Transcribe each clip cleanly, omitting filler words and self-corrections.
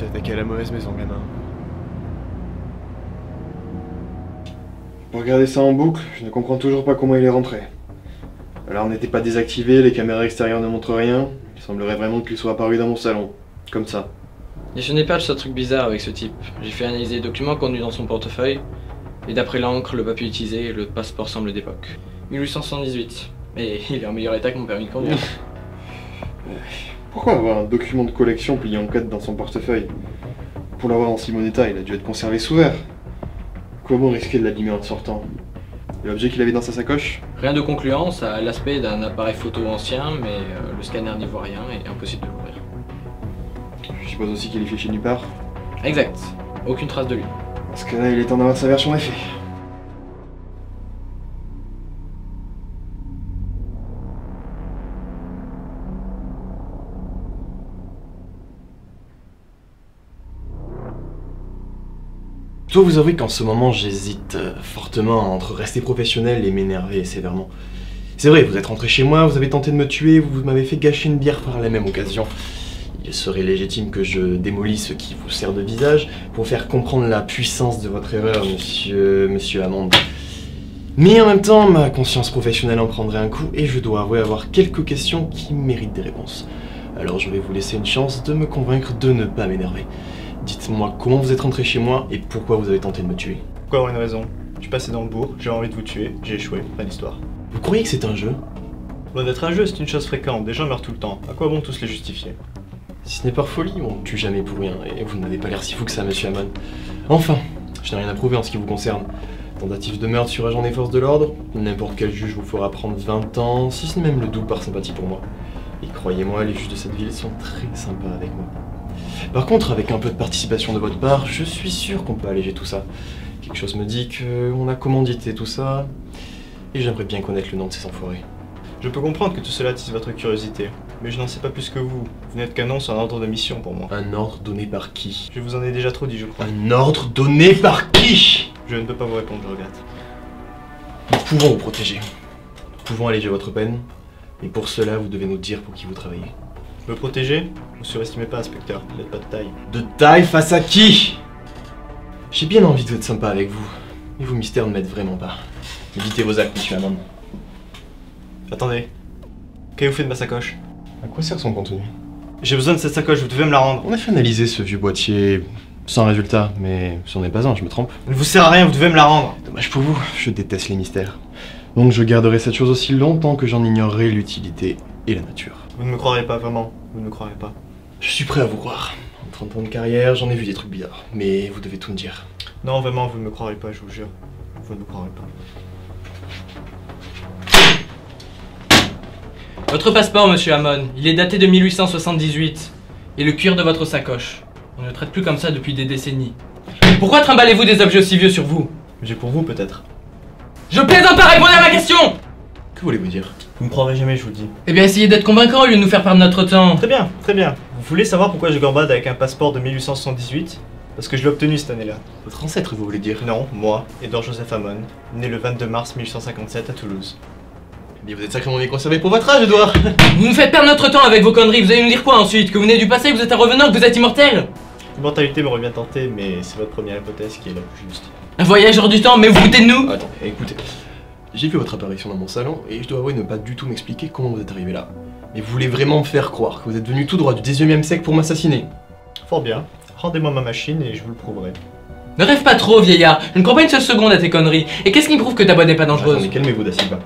T'as attaqué à la mauvaise maison, gamin. Pour regarder ça en boucle, je ne comprends toujours pas comment il est rentré. L'alarme n'était pas désactivée, les caméras extérieures ne montrent rien. Il semblerait vraiment qu'il soit apparu dans mon salon. Comme ça. Et je n'ai pas de ce truc bizarre avec ce type. J'ai fait analyser les documents contenus dans son portefeuille, et d'après l'encre, le papier utilisé, le passeport semble d'époque. 1878. Et il est en meilleur état que mon permis de conduire. Pourquoi avoir un document de collection plié en 4 dans son portefeuille? Pour l'avoir en si bon état, il a dû être conservé sous verre. Comment risquer de l'abîmer en sortant? Et l'objet qu'il avait dans sa sacoche? Rien de concluant, ça a l'aspect d'un appareil photo ancien, mais le scanner n'y voit rien et impossible de l'ouvrir. Je suppose aussi qu'il est fiché nulle part. Exact. Aucune trace de lui. Dans ce cas-là, il est temps d'avoir sa version des faits. Je dois vous avouer qu'en ce moment, j'hésite fortement entre rester professionnel et m'énerver sévèrement. C'est vrai, vous êtes rentré chez moi, vous avez tenté de me tuer, vous m'avez fait gâcher une bière par la même occasion. Il serait légitime que je démolisse ce qui vous sert de visage pour faire comprendre la puissance de votre erreur, monsieur Hammond. Mais en même temps, ma conscience professionnelle en prendrait un coup et je dois avouer avoir quelques questions qui méritent des réponses. Alors je vais vous laisser une chance de me convaincre de ne pas m'énerver. Dites-moi comment vous êtes rentré chez moi et pourquoi vous avez tenté de me tuer. Pourquoi avoir une raison? Je suis passé dans le bourg, j'ai envie de vous tuer, j'ai échoué, fin d'histoire. Vous croyez que c'est un jeu? Loin d'être un jeu, c'est une chose fréquente, des gens meurent tout le temps, à quoi bon tous les justifier? Si ce n'est par folie, on ne tue jamais pour rien, et vous n'avez pas l'air si fou que ça, monsieur Hammond. Enfin, je n'ai rien à prouver en ce qui vous concerne. Tentative de meurtre sur agent des forces de l'ordre, n'importe quel juge vous fera prendre 20 ans, si ce n'est même le double par sympathie pour moi. Et croyez-moi, les juges de cette ville sont très sympas avec moi. Par contre, avec un peu de participation de votre part, je suis sûr qu'on peut alléger tout ça. Quelque chose me dit qu'on a commandité tout ça, et j'aimerais bien connaître le nom de ces enfoirés. Je peux comprendre que tout cela attise votre curiosité, mais je n'en sais pas plus que vous. Vous n'êtes qu'un nom sur un ordre de mission pour moi. Un ordre donné par qui? Je vous en ai déjà trop dit, je crois. Un ordre donné par qui? Je ne peux pas vous répondre, je regrette. Nous pouvons vous protéger. Nous pouvons alléger votre peine, et pour cela, vous devez nous dire pour qui vous travaillez. Me protéger? Vous surestimez pas, inspecteur, vous n'êtes pas de taille. De taille face à qui? J'ai bien envie d'être sympa avec vous, mais vos mystères ne m'aident vraiment pas. Évitez vos actes, monsieur Hammond. Attendez. Qu'avez-vous fait de ma sacoche? À quoi sert son contenu? J'ai besoin de cette sacoche, vous devez me la rendre. On a fait analyser ce vieux boîtier sans résultat, mais ce n'en est pas un, je me trompe. Elle ne vous sert à rien, vous devez me la rendre. Dommage pour vous, je déteste les mystères. Donc je garderai cette chose aussi longtemps que j'en ignorerai l'utilité et la nature. Vous ne me croirez pas, vraiment. Vous ne me croirez pas. Je suis prêt à vous croire. En 30 ans de carrière, j'en ai vu des trucs bizarres, mais vous devez tout me dire. Non, vraiment, vous ne me croirez pas, je vous jure. Vous ne me croirez pas. Votre passeport, monsieur Hammond, il est daté de 1878. Et le cuir de votre sacoche. On ne le traite plus comme ça depuis des décennies. Pourquoi trimballez-vous des objets aussi vieux sur vous? J'ai pour vous, peut-être. Je plaisante pas, répondez à ma question! Que voulez-vous dire? Vous me croirez jamais, je vous le dis. Eh bien, essayez d'être convaincant au lieu de nous faire perdre notre temps. Très bien, très bien. Vous voulez savoir pourquoi je gambade avec un passeport de 1878? Parce que je l'ai obtenu cette année-là. Votre ancêtre, vous voulez dire? Non, moi, Edouard Joseph Hammond, né le 22 mars 1857 à Toulouse. Eh bien, vous êtes sacrément bien conservé pour votre âge, Edouard. Vous nous faites perdre notre temps avec vos conneries, vous allez nous dire quoi ensuite? Que vous venez du passé, que vous êtes un revenant, que vous êtes immortel? L'immortalité me revient tenter, mais c'est votre première hypothèse qui est la plus juste. Un voyageur du temps, mais vous foutez de nous? Attends, écoutez. J'ai vu votre apparition dans mon salon et je dois avouer ne pas du tout m'expliquer comment vous êtes arrivé là. Mais vous voulez vraiment me faire croire que vous êtes venu tout droit du 19e siècle pour m'assassiner? Fort bien. Rendez-moi ma machine et je vous le prouverai. Ne rêve pas trop, vieillard. Je ne crois pas une seule seconde à tes conneries. Et qu'est-ce qui me prouve que ta boîte n'est pas dangereuse? Attendez, calmez-vous, Da Silva.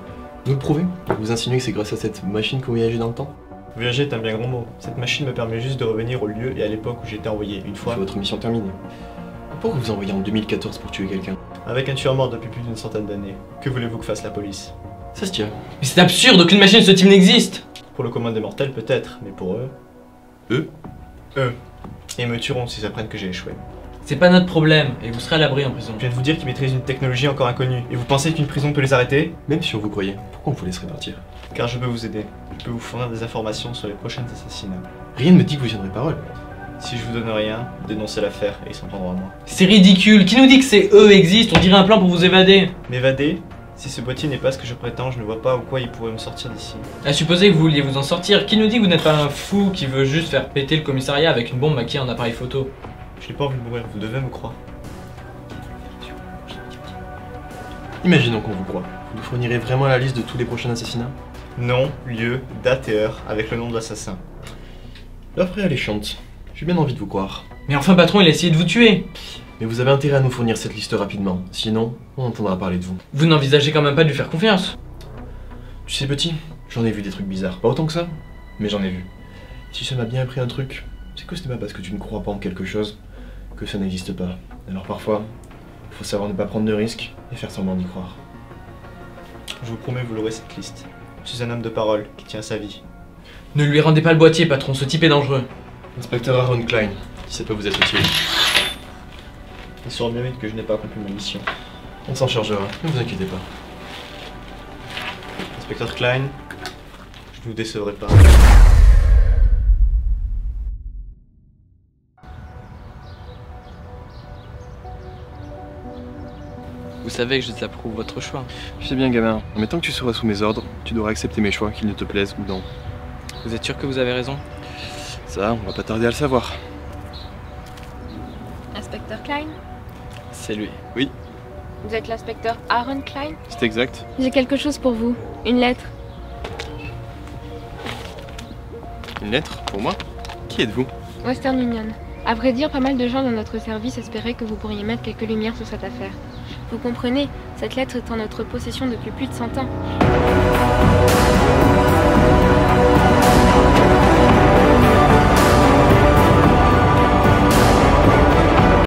Vous le prouvez? Vous insinuez que c'est grâce à cette machine que vous voyagez dans le temps? Voyager est un bien grand mot. Cette machine me permet juste de revenir au lieu et à l'époque où j'ai été envoyé une fois. C'est votre mission terminée. Pourquoi vous envoyez en 2014 pour tuer quelqu'un? Avec un tueur mort depuis plus d'une centaine d'années. Que voulez-vous que fasse la police? Ça se tient. Mais c'est absurde, aucune machine de ce type n'existe. Pour le commun des mortels peut-être, mais pour eux... Eux? Eux. Et ils me tueront s'ils apprennent que j'ai échoué. C'est pas notre problème, et vous serez à l'abri en prison. Je viens de vous dire qu'ils maîtrisent une technologie encore inconnue. Et vous pensez qu'une prison peut les arrêter? Même si on vous croyait, pourquoi on vous laisserait partir? Car je peux vous aider. Je peux vous fournir des informations sur les prochains assassinats. Rien ne me dit que vous tiendrez parole. Si je vous donne rien, dénoncez l'affaire et ils s'en prendront à moi. C'est ridicule, qui nous dit que c'est eux existent? On dirait un plan pour vous évader. M'évader, Si ce boîtier n'est pas ce que je prétends, je ne vois pas en quoi il pourrait me sortir d'ici. À supposer que vous vouliez vous en sortir, qui nous dit que vous n'êtes pas un fou qui veut juste faire péter le commissariat avec une bombe maquillée en appareil photo? Je n'ai pas envie de mourir, vous devez me croire. Imaginons qu'on vous croit. Vous nous fournirez vraiment la liste de tous les prochains assassinats? Nom, lieu, date et heure, avec le nom de l'assassin. L'offre est alléchante. J'ai bien envie de vous croire. Mais enfin patron, il a essayé de vous tuer! Mais vous avez intérêt à nous fournir cette liste rapidement. Sinon, on entendra parler de vous. Vous n'envisagez quand même pas de lui faire confiance? Tu sais petit, j'en ai vu des trucs bizarres. Pas autant que ça, mais j'en ai vu. Si ça m'a bien appris un truc, c'est que ce n'est pas parce que tu ne crois pas en quelque chose que ça n'existe pas. Alors parfois, il faut savoir ne pas prendre de risques et faire semblant d'y croire. Je vous promets, vous l'aurez cette liste. Je suis un homme de parole qui tient sa vie. Ne lui rendez pas le boîtier, patron, ce type est dangereux. Inspecteur Aaron Klein, si ça peut vous être utile. Il saura bien vite que je n'ai pas accompli ma mission. On s'en chargera, ne vous inquiétez pas. Inspecteur Klein, je ne vous décevrai pas. Vous savez que je désapprouve votre choix. Je sais bien gamin, mais tant que tu seras sous mes ordres, tu devras accepter mes choix, qu'ils ne te plaisent ou non. Vous êtes sûr que vous avez raison? Ça, on va pas tarder à le savoir. Inspecteur Klein? C'est lui. Vous êtes l'inspecteur Aaron Klein? C'est exact. J'ai quelque chose pour vous. Une lettre. Une lettre pour moi? Qui êtes-vous? Western Union. À vrai dire, pas mal de gens dans notre service espéraient que vous pourriez mettre quelques lumières sur cette affaire. Vous comprenez, cette lettre est en notre possession depuis plus de 100 ans.